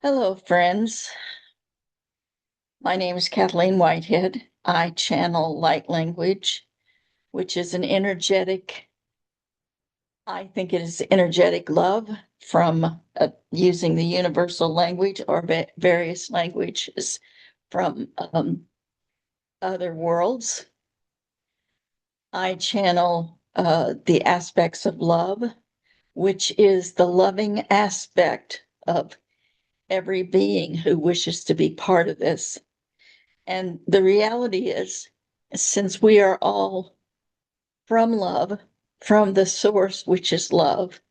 Hello, friends. My name is Kathleen Whitehead. I channel light language, which is I think it is energetic love from using the universal language or various languages from other worlds. I channel the aspects of love, which is the loving aspect of every being who wishes to be part of this. And the reality is, since we are all from love, from the source, which is love,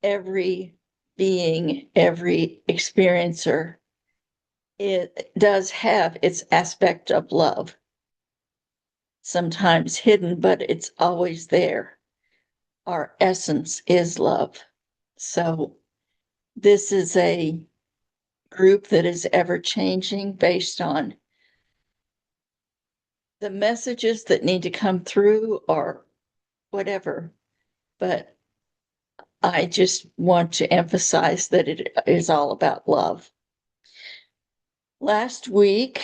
every being, every experiencer, it does have its aspect of love, sometimes hidden, but it's always there. Our essence is love. So this is a group that is ever changing based on the messages that need to come through or whatever. But I just want to emphasize that it is all about love. Last week,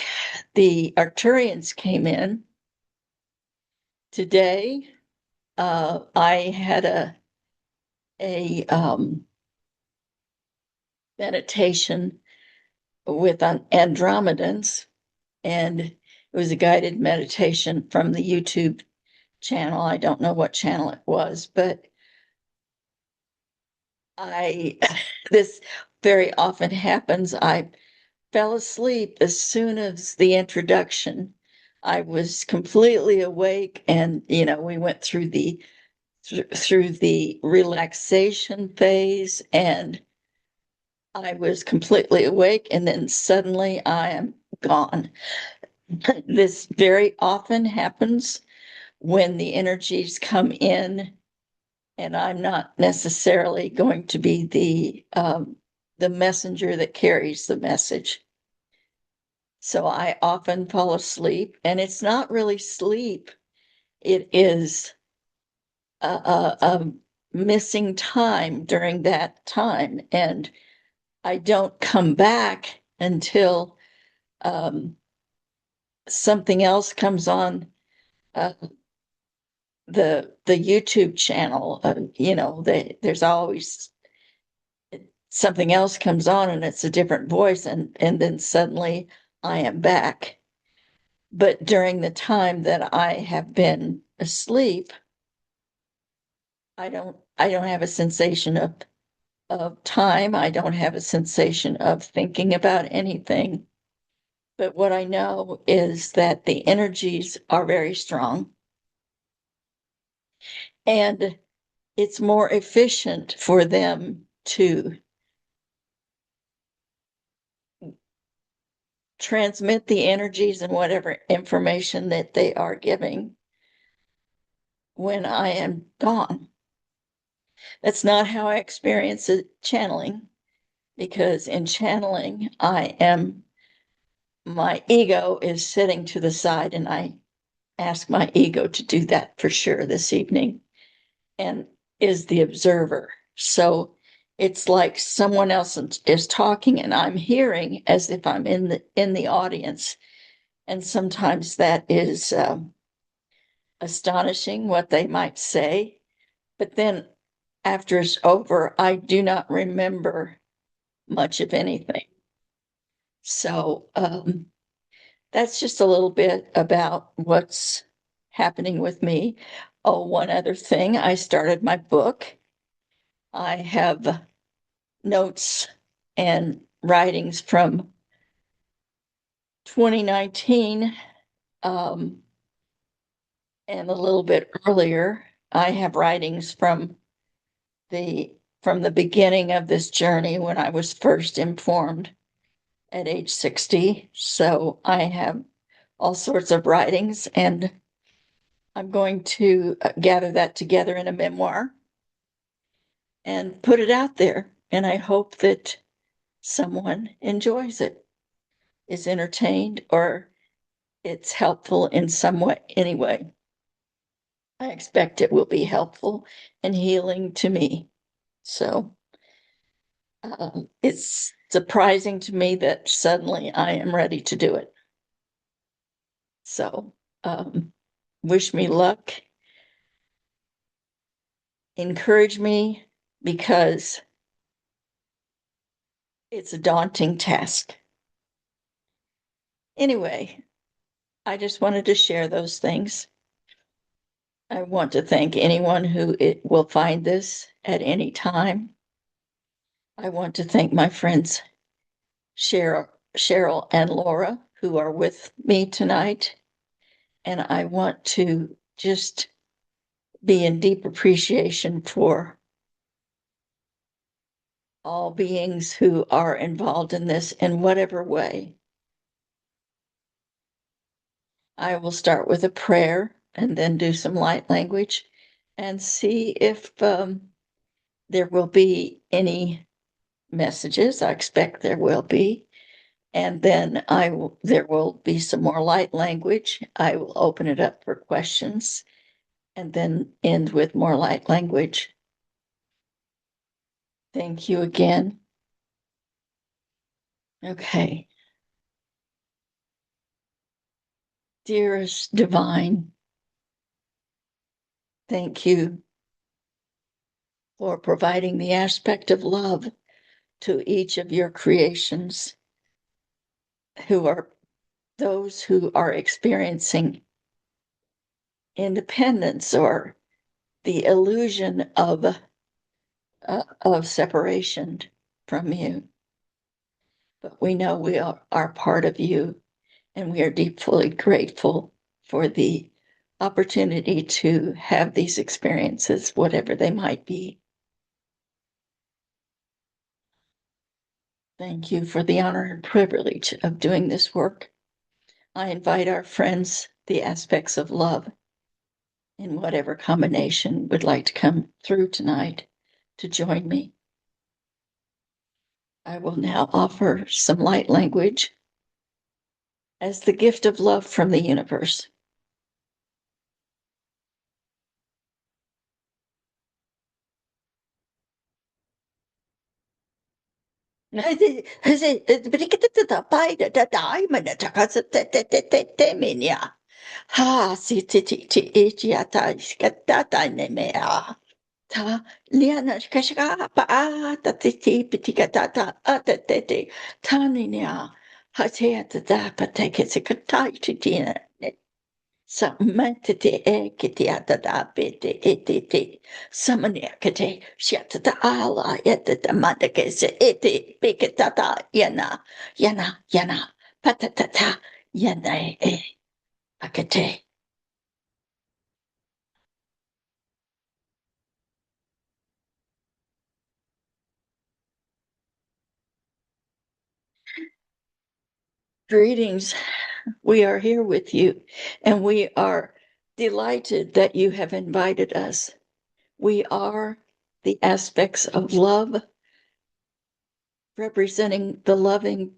the Arcturians came in. Today, I had a meditation with Andromedans, and it was a guided meditation from the YouTube channel. I don't know what channel it was, but I this very often happens. I fell asleep as soon as the introduction. I was completely awake, and we went through the relaxation phase, and I was completely awake, and then suddenly I am gone. This very often happens when the energies come in, and I'm not necessarily going to be the messenger that carries the message. So I often fall asleep, and it's not really sleep. It is a missing time during that time. And I don't come back until something else comes on uh, the YouTube channel. There's always something else comes on, and it's a different voice, and then suddenly I am back. But during the time that I have been asleep, I don't have a sensation of time. I don't have a sensation of thinking about anything. But what I know is that the energies are very strong, and it's more efficient for them to transmit the energies and whatever information that they are giving when I am gone. That's not how I experience it channeling, because in channeling, my ego is sitting to the side, and I ask my ego to do that for sure this evening, and is the observer. So it's like someone else is talking, and I'm hearing as if I'm in the audience. And sometimes that is astonishing what they might say. But then after it's over, I do not remember much of anything. So that's just a little bit about what's happening with me. Oh, one other thing, I started my book. I have notes and writings from 2019, and a little bit earlier. I have writings the from the beginning of this journey when I was first informed at age 60. So I have all sorts of writings, and I'm going to gather that together in a memoir and put it out there. And I hope that someone enjoys it, is entertained, or it's helpful in some way, anyway. I expect it will be helpful and healing to me. So it's surprising to me that suddenly I am ready to do it. So, wish me luck. Encourage me because it's a daunting task. Anyway, I just wanted to share those things. I want to thank anyone who will find this at any time. I want to thank my friends Cheryl and Laura, who are with me tonight. And I want to just be in deep appreciation for all beings who are involved in this in whatever way. I will start with a prayer and then do some light language and see if there will be any messages. I expect there will be. And then there will be some more light language. I will open it up for questions and then end with more light language. Thank you again. Okay. Dearest Divine, thank you for providing the aspect of love to each of your creations who are those who are experiencing independence or the illusion of separation from you. But we know we are part of you, and we are deeply grateful for the opportunity to have these experiences, whatever they might be. Thank you for the honor and privilege of doing this work. I invite our friends, the aspects of love, in whatever combination would like to come through tonight, to join me. I will now offer some light language as the gift of love from the universe. Ha si ti ti ti ichi ata iskatata nemea. Ta liana kashaka pa ta ti ti pitikatata ata te te taninia. Hatea ta da pa te kesikatai titina. Sa mantete e kiti ata da pete etete. Samania kate shiata ta ala yata ta mata kese ete pikatata yana yana patatata yana akate. Greetings. We are here with you, and we are delighted that you have invited us. We are the aspects of love, representing the loving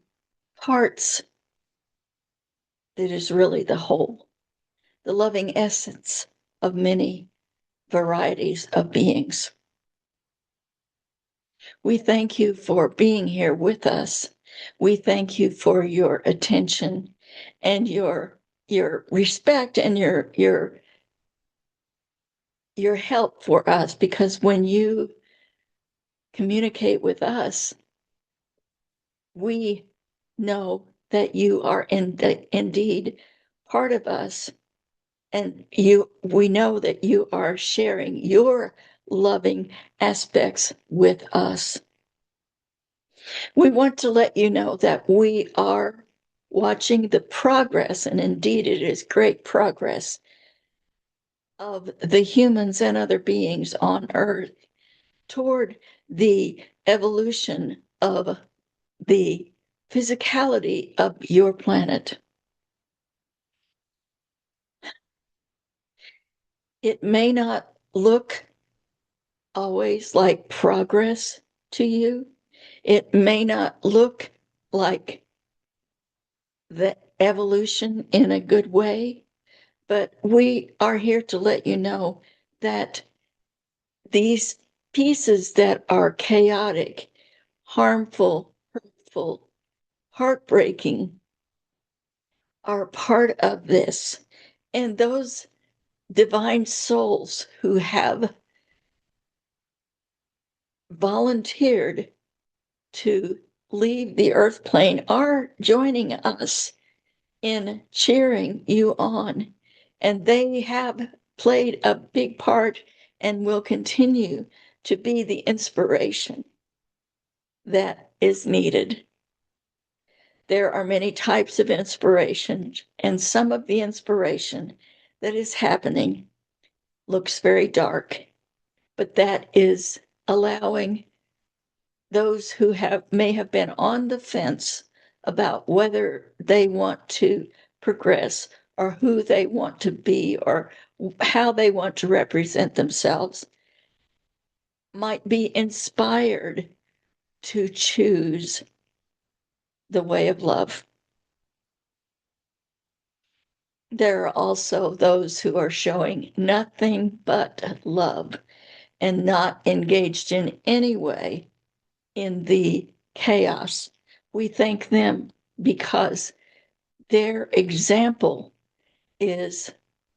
parts that is really the whole, the loving essence of many varieties of beings. We thank you for being here with us. We thank you for your attention and your respect and your help for us, because when you communicate with us, we know that you are indeed part of us, and we know that you are sharing your loving aspects with us. We want to let you know that we are watching the progress, and indeed it is great progress, of the humans and other beings on Earth toward the evolution of the physicality of your planet. It may not look always like progress to you. It may not look like the evolution in a good way, but we are here to let you know that these pieces that are chaotic, harmful, painful, heartbreaking are part of this. And those divine souls who have volunteered to leave the earth plane are joining us in cheering you on. And they have played a big part and will continue to be the inspiration that is needed. There are many types of inspiration, and some of the inspiration that is happening looks very dark, but that is allowing those who may have been on the fence about whether they want to progress or who they want to be or how they want to represent themselves might be inspired to choose the way of love. There are also those who are showing nothing but love and not engaged in any way in the chaos. We thank them because their example is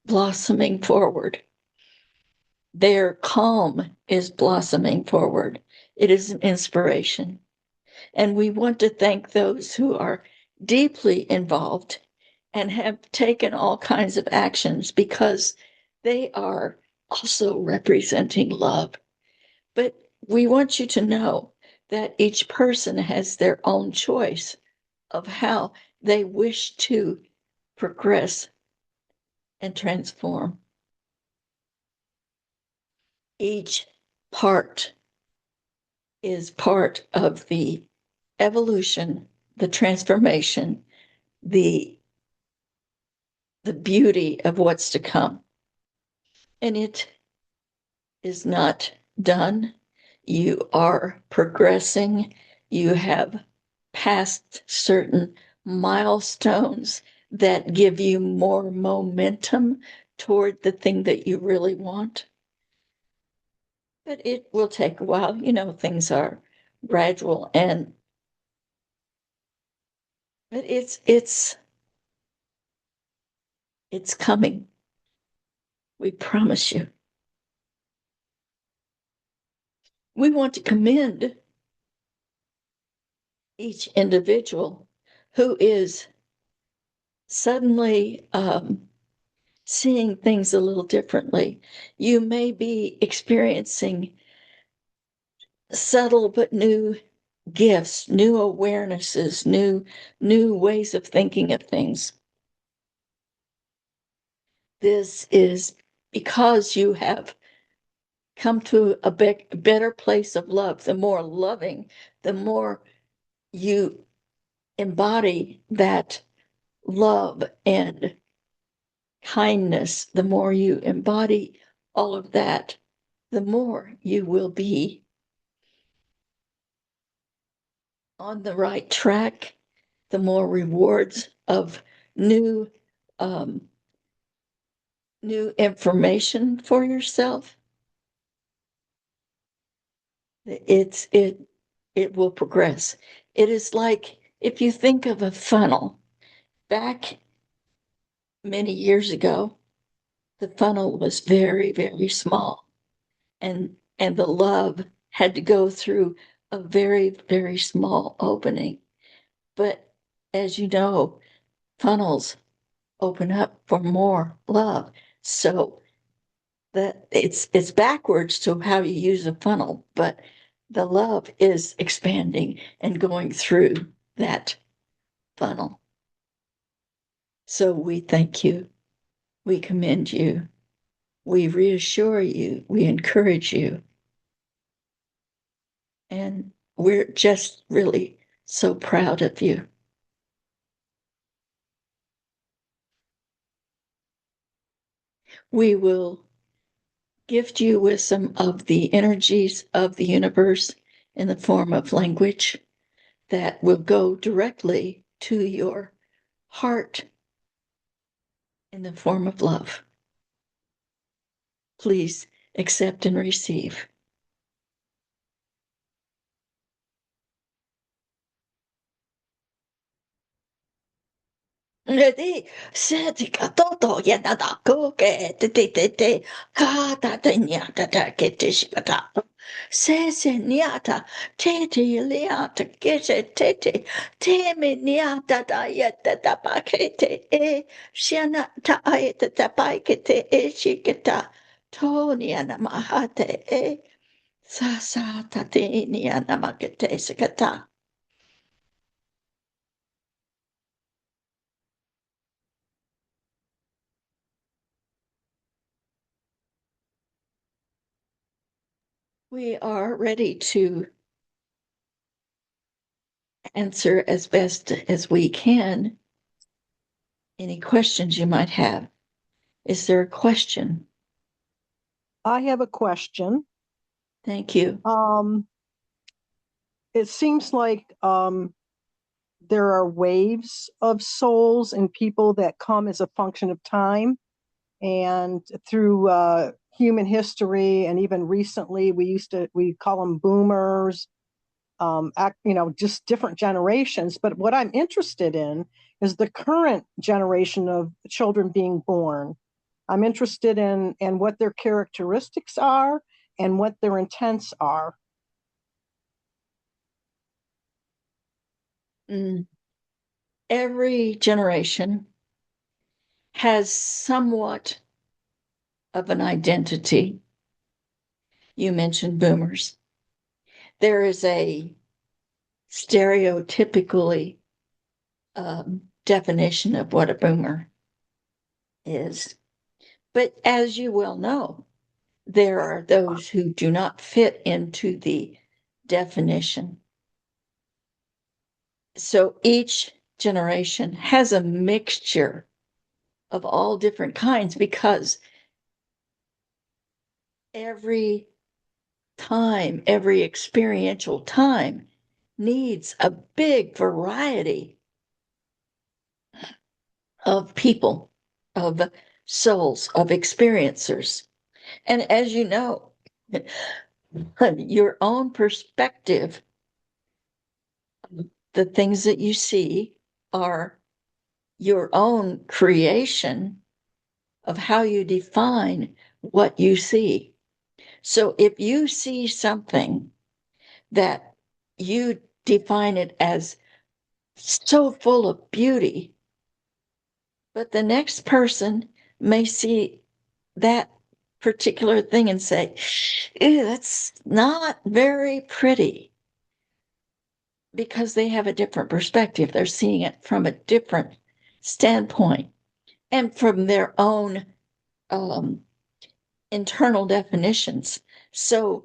blossoming forward. Their calm is blossoming forward. It is an inspiration. And we want to thank those who are deeply involved and have taken all kinds of actions because they are also representing love. But we want you to know that each person has their own choice of how they wish to progress and transform. Each part is part of the evolution, the transformation, the beauty of what's to come. And it is not done. You are progressing. You have passed certain milestones that give you more momentum toward the thing that you really want. But it will take a while. You know, things are gradual but it's coming. We promise you. We want to commend each individual who is suddenly seeing things a little differently. You may be experiencing subtle but new gifts, new awarenesses, new ways of thinking of things. This is because you have come to a better place of love. The more loving, the more you embody that love and kindness, the more you embody all of that, the more you will be on the right track, the more rewards of new um, new information for yourself. It will progress. It is like if you think of a funnel. Back many years ago, the funnel was very, very small, and the love had to go through a very, very small opening. But as you know, funnels open up for more love. So that it's backwards to how you use a funnel, but the love is expanding and going through that funnel. So we thank you. We commend you. We reassure you. We encourage you. And we're just really so proud of you. We will gift you with some of the energies of the universe in the form of language that will go directly to your heart in the form of love. Please accept and receive. Di senti katoto yanada koke te kata te nyata ta kete shikata se nyata tete liata kete tete teme nyata ta yata ta pakete shana ta ayata ta pakete shikata toni ana mahate sa ta te ni ana makete shikata. We are ready to answer as best as we can any questions you might have. Is there a question? I have a question. Thank you. It seems like there are waves of souls and people that come as a function of time. And through human history, and even recently, we call them boomers, just different generations. But what I'm interested in is the current generation of children being born. I'm interested in what their characteristics are and what their intents are. Mm. Every generation has somewhat of an identity. You mentioned boomers. There is a stereotypically definition of what a boomer is. But as you well know, there are those who do not fit into the definition. So each generation has a mixture of all different kinds because every time, every experiential time needs a big variety of people, of souls, of experiencers. And as you know, your own perspective, the things that you see are your own creation of how you define what you see. So if you see something that you define it as so full of beauty, but the next person may see that particular thing and say, ew, that's not very pretty because they have a different perspective. They're seeing it from a different standpoint and from their own um, internal definitions. So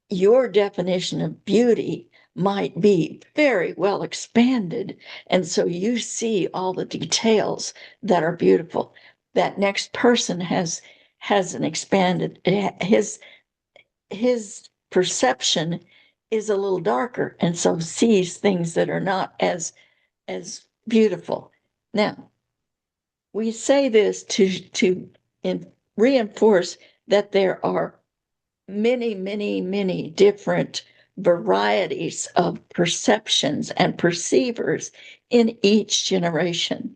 your definition of beauty might be very well expanded. And so you see all the details that are beautiful. That next person has an expanded his perception is a little darker and so sees things that are not as beautiful. Now, we say this to reinforce that there are many different varieties of perceptions and perceivers in each generation.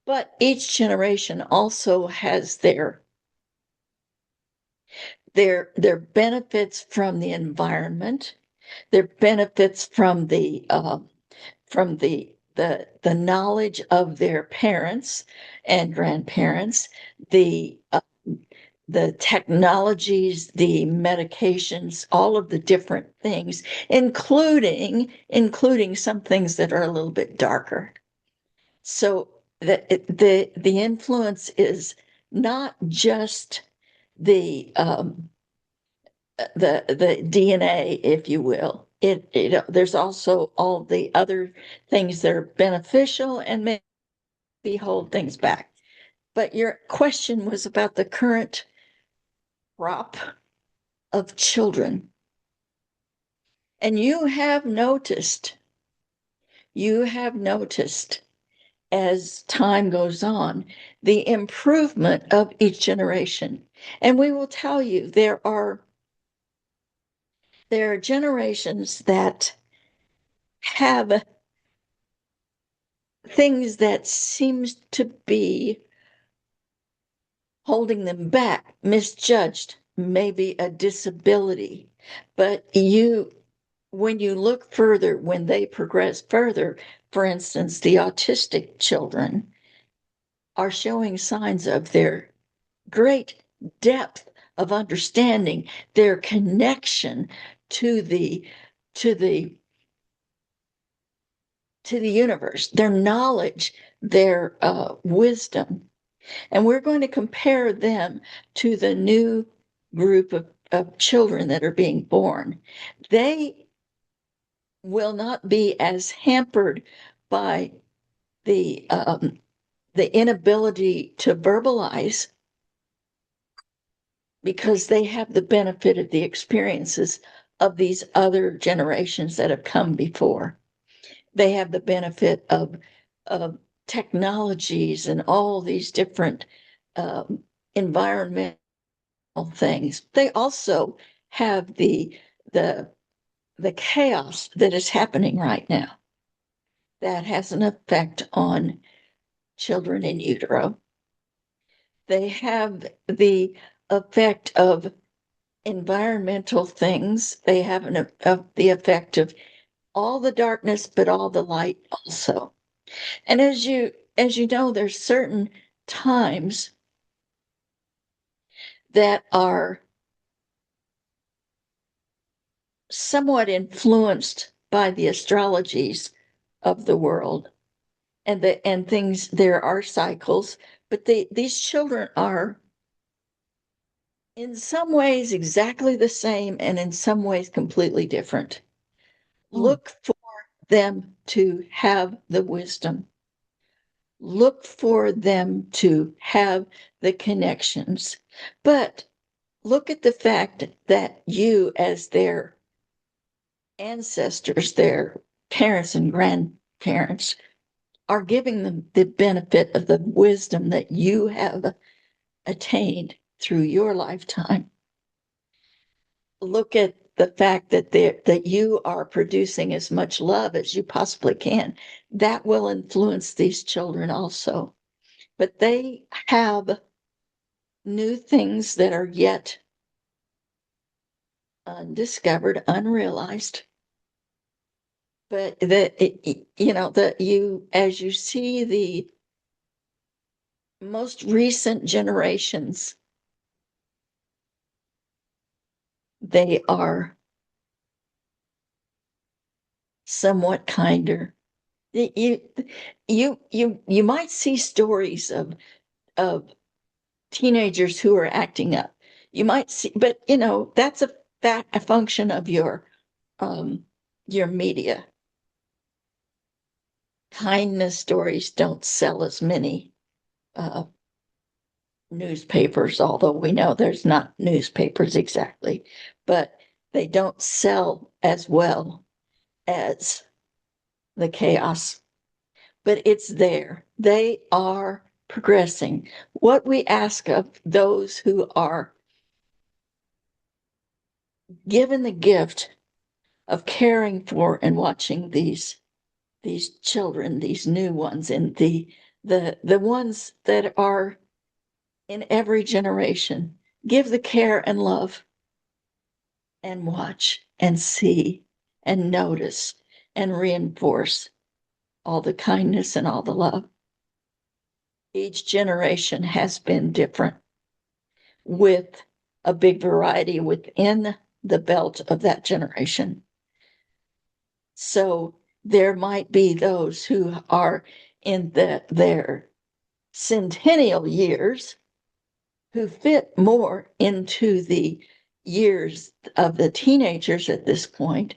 But each generation also has their benefits from the environment, their benefits from the knowledge of their parents and grandparents, the the technologies, the medications, all of the different things, including some things that are a little bit darker. So the influence is not just the the DNA, if you will. There's also all the other things that are beneficial and maybe hold things back. But your question was about the current crop of children. And you have noticed as time goes on, the improvement of each generation. And we will tell you there are generations that have things that seems to be holding them back, misjudged, maybe a disability. But when you look further, when they progress further, for instance, the autistic children are showing signs of their great depth of understanding, their connection to the to the to the universe, their knowledge, their wisdom. And we're going to compare them to the new group of children that are being born. They will not be as hampered by the inability to verbalize because they have the benefit of the experiences of these other generations that have come before. They have the benefit of technologies and all these different environmental things. They also have the the chaos that is happening right now that has an effect on children in utero. They have the effect of environmental things. They have the effect of all the darkness, but all the light also. And as you know, there's certain times that are somewhat influenced by the astrologies of the world and things. There are cycles, but these children are in some ways exactly the same and in some ways completely different. Look for them to have the wisdom. Look for them to have the connections. But look at the fact that you, as their ancestors, their parents and grandparents, are giving them the benefit of the wisdom that you have attained through your lifetime. Look at the fact that you are producing as much love as you possibly can. That will influence these children also. But they have new things that are yet undiscovered, unrealized. But that you know that you as you see the most recent generations, they are somewhat kinder. You you might see stories of teenagers who are acting up. You might see, but you know that's a function of um your media. Kindness stories don't sell as many uh, newspapers, although we know there's not newspapers exactly, but they don't sell as well as the chaos. But it's there. They are progressing. What we ask of those who are given the gift of caring for and watching these children, these new ones, and the ones that are in every generation, give the care and love and watch and see and notice and reinforce all the kindness and all the love. Each generation has been different with a big variety within the belt of that generation. So there might be those who are in their centennial years who fit more into the years of the teenagers at this point,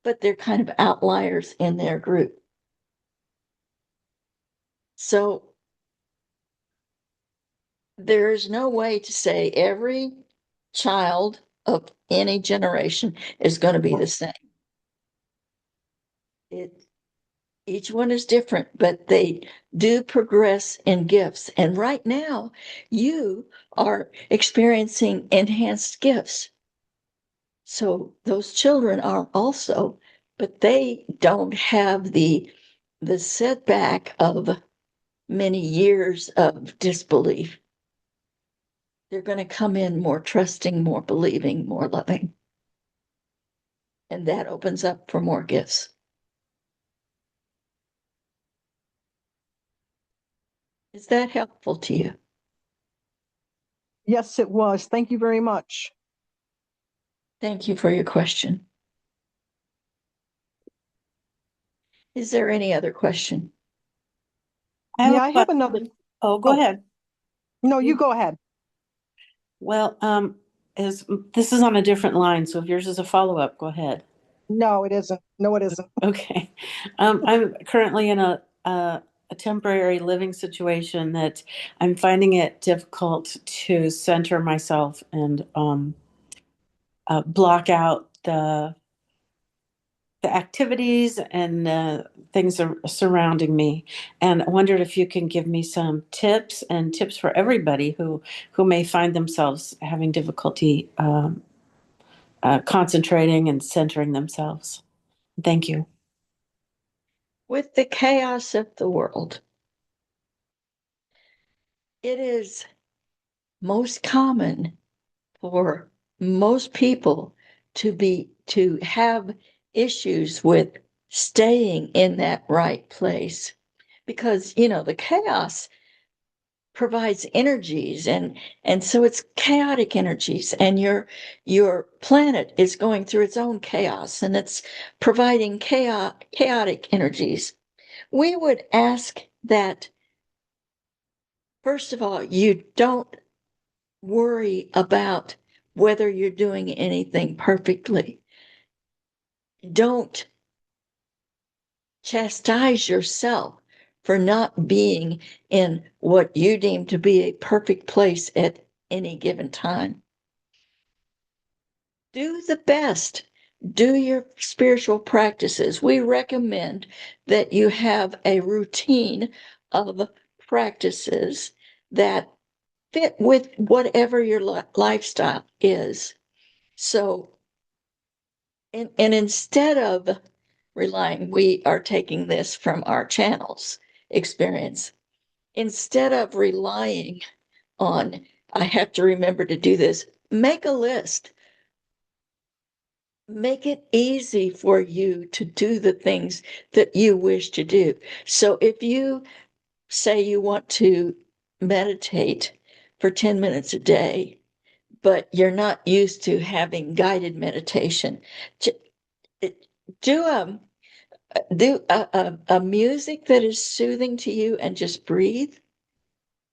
but they're kind of outliers in their group. So there's no way to say every child of any generation is going to be the same. It, each one is different, but they do progress in gifts. And right now, you are experiencing enhanced gifts. So those children are also, but they don't have the setback of many years of disbelief, they're going to come in more trusting, more believing, more loving. And that opens up for more gifts. Is that helpful to you? Yes, it was. Thank you very much. Thank you for your question. Is there any other question? Yeah, I have another. Oh, go Oh. ahead. No, you go ahead. Well, this is on a different line, so if yours is a follow-up, go ahead. No, it isn't. No, it isn't. Okay. I'm currently in a temporary living situation that I'm finding it difficult to center myself and block out the activities and things are surrounding me. And I wondered if you can give me some tips and tips for everybody who may find themselves having difficulty concentrating and centering themselves. Thank you. With the chaos of the world, it is most common for most people to have issues with staying in that right place, because the chaos provides energies, and so it's chaotic energies, and your planet is going through its own chaos, and it's providing chaotic energies. We would ask that, first of all, you don't worry about whether you're doing anything perfectly. Don't chastise yourself for not being in what you deem to be a perfect place at any given time. Do the best. Do your spiritual practices. We recommend that you have a routine of practices that fit with whatever your lifestyle is. So, and instead of relying, we are taking this from our channel's experience, instead of relying on, I have to remember to do this, make a list. Make it easy for you to do the things that you wish to do. So if you say you want to meditate for 10 minutes a day, but you're not used to having guided meditation, do a music that is soothing to you and just breathe.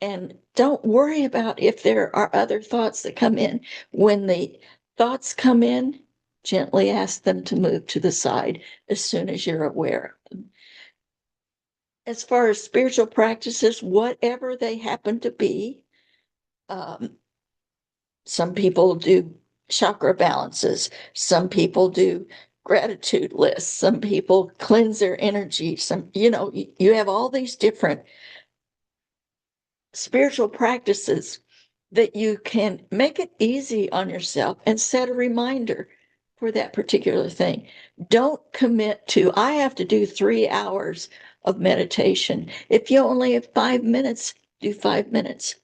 And don't worry about if there are other thoughts that come in. When the thoughts come in, gently ask them to move to the side as soon as you're aware of them. As far as spiritual practices, whatever they happen to be, some people do chakra balances, some people do gratitude lists, some people cleanse their energy, you have all these different spiritual practices that you can make it easy on yourself and set a reminder for that particular thing. Don't commit to, I have to do 3 hours of meditation. If you only have 5 minutes, do 5 minutes.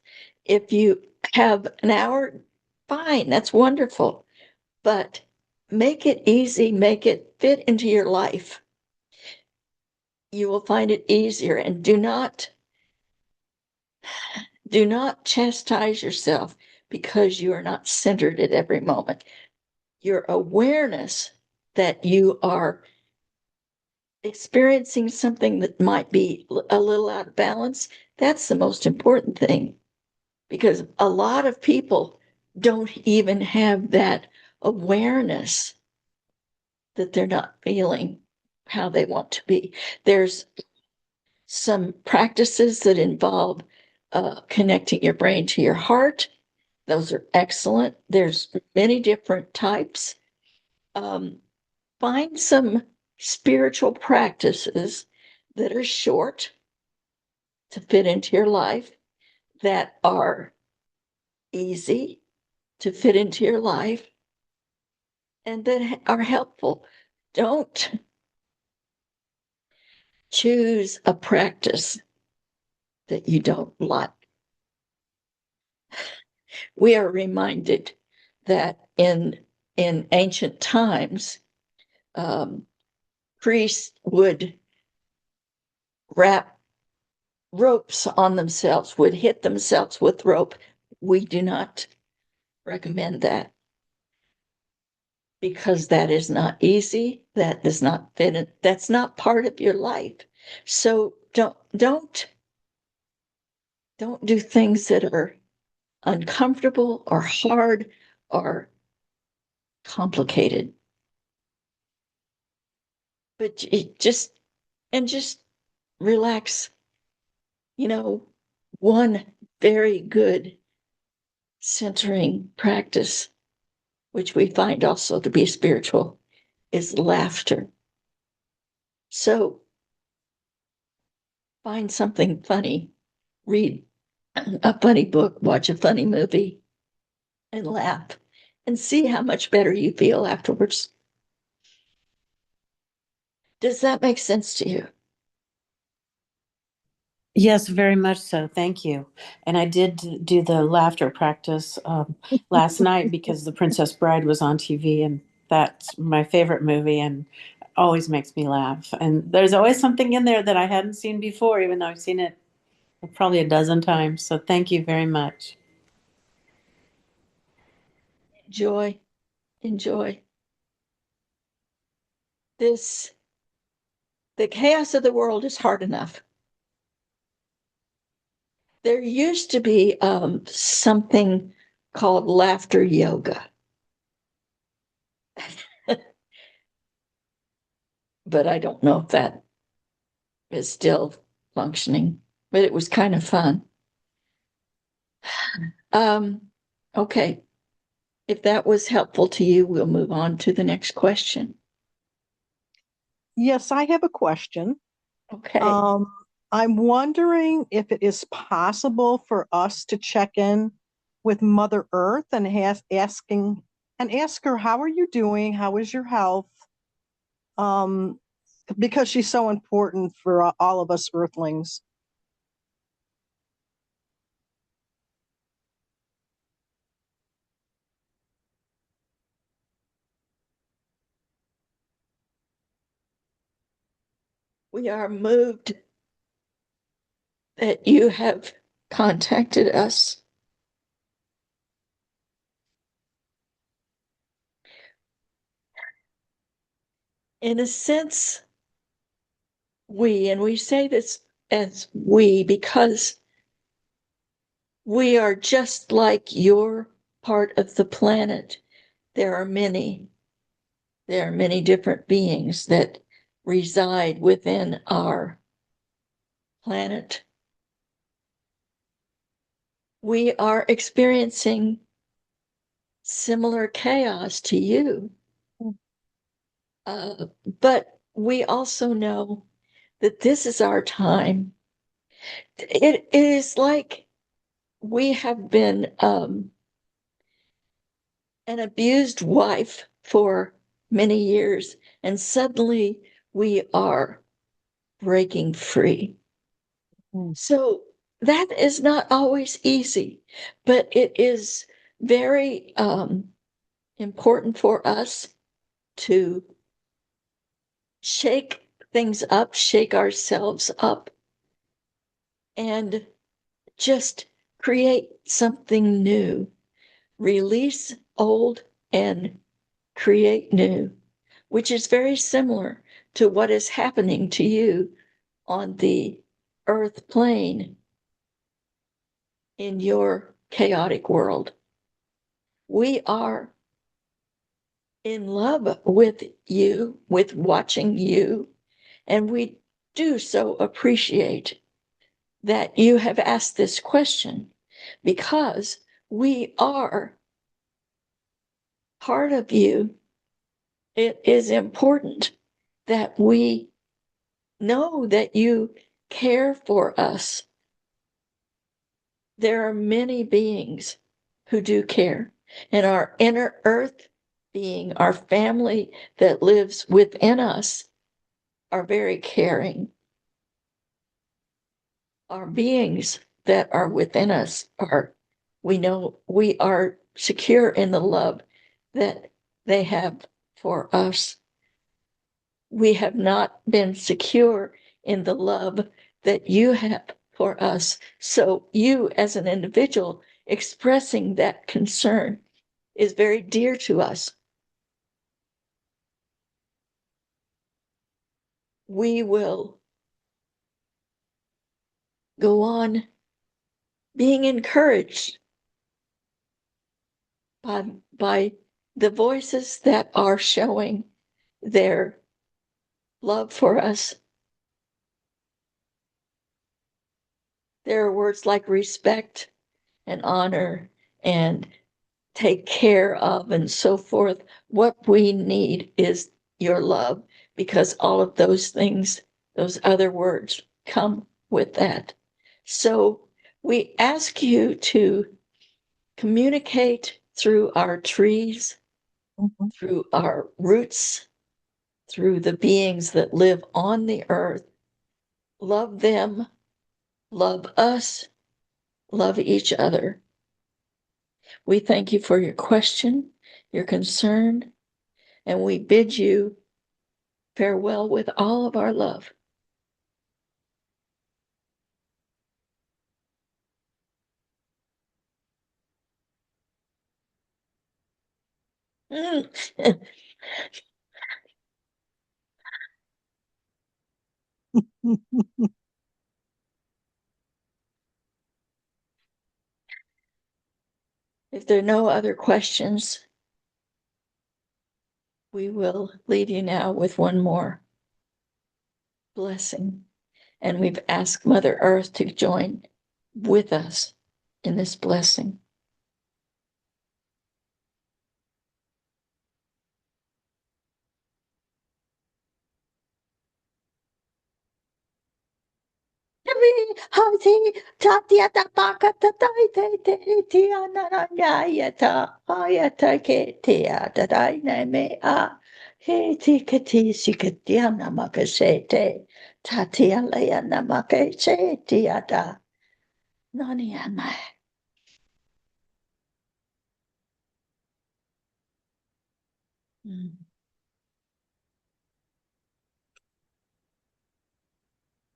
If you have an hour, fine, that's wonderful. But make it easy, make it fit into your life. You will find it easier, and do not chastise yourself because you are not centered at every moment. Your awareness that you are experiencing something that might be a little out of balance, that's the most important thing, because a lot of people don't even have that awareness that they're not feeling how they want to be. There's some practices that involve connecting your brain to your heart. Those are excellent. There's many different types. Find some spiritual practices that are short to fit into your life, that are easy to fit into your life, and that are helpful. Don't choose a practice that you don't like. We are reminded that in ancient times, priests would wrap ropes on themselves, would hit themselves with rope. We do not recommend that because that is not easy. That does not fit in. That's not part of your life. So don't do things that are uncomfortable or hard or complicated. But just relax. You know, one very good centering practice, which we find also to be spiritual, is laughter. So find something funny, read a funny book, watch a funny movie, and laugh, and see how much better you feel afterwards. Does that make sense to you? Yes, very much so. Thank you. And I did do the laughter practice last night because The Princess Bride was on TV, and that's my favorite movie and always makes me laugh. And there's always something in there that I hadn't seen before, even though I've seen it probably a dozen times. So thank you very much. Enjoy, enjoy. The chaos of the world is hard enough. There used to be something called laughter yoga. But I don't know if that is still functioning, but it was kind of fun. Okay. If that was helpful to you, we'll move on to the next question. Yes, I have a question. Okay. I'm wondering if it is possible for us to check in with Mother Earth and ask her, how are you doing? How is your health? Because she's so important for all of us Earthlings. We are moved that you have contacted us. In a sense, and we say this as we because we are just like your part of the planet. There are many different beings that reside within our planet. We are experiencing similar chaos to you. But we also know that this is our time. It is like we have been an abused wife for many years, and suddenly we are breaking free. So that is not always easy, but it is very important for us to shake things up, shake ourselves up, and just create something new, release old and create new, which is very similar to what is happening to you on the earth plane in your chaotic world. We are in love with you, with watching you, and we do so appreciate that you have asked this question because we are part of you. It is important that we know that you care for us. There are many beings who do care, and our inner earth being, our family that lives within us, are very caring. our beings that are within us we know we are secure in the love that they have for us. We have not been secure in the love that you have for us. So you as an individual expressing that concern is very dear to us. We will go on being encouraged by the voices that are showing their love for us. There are words like respect and honor and take care of and so forth. What we need is your love, because all of those things, those other words come with that. So we ask you to communicate through our trees, through our roots, through the beings that live on the earth. Love them, love us, love each other. We thank you for your question, your concern, and we bid you farewell with all of our love. If there are no other questions, we will leave you now with one more blessing. And we've asked Mother Earth to join with us in this blessing. He tikati sikatiana makasete tatia leana makase tiata nani ama. Mm.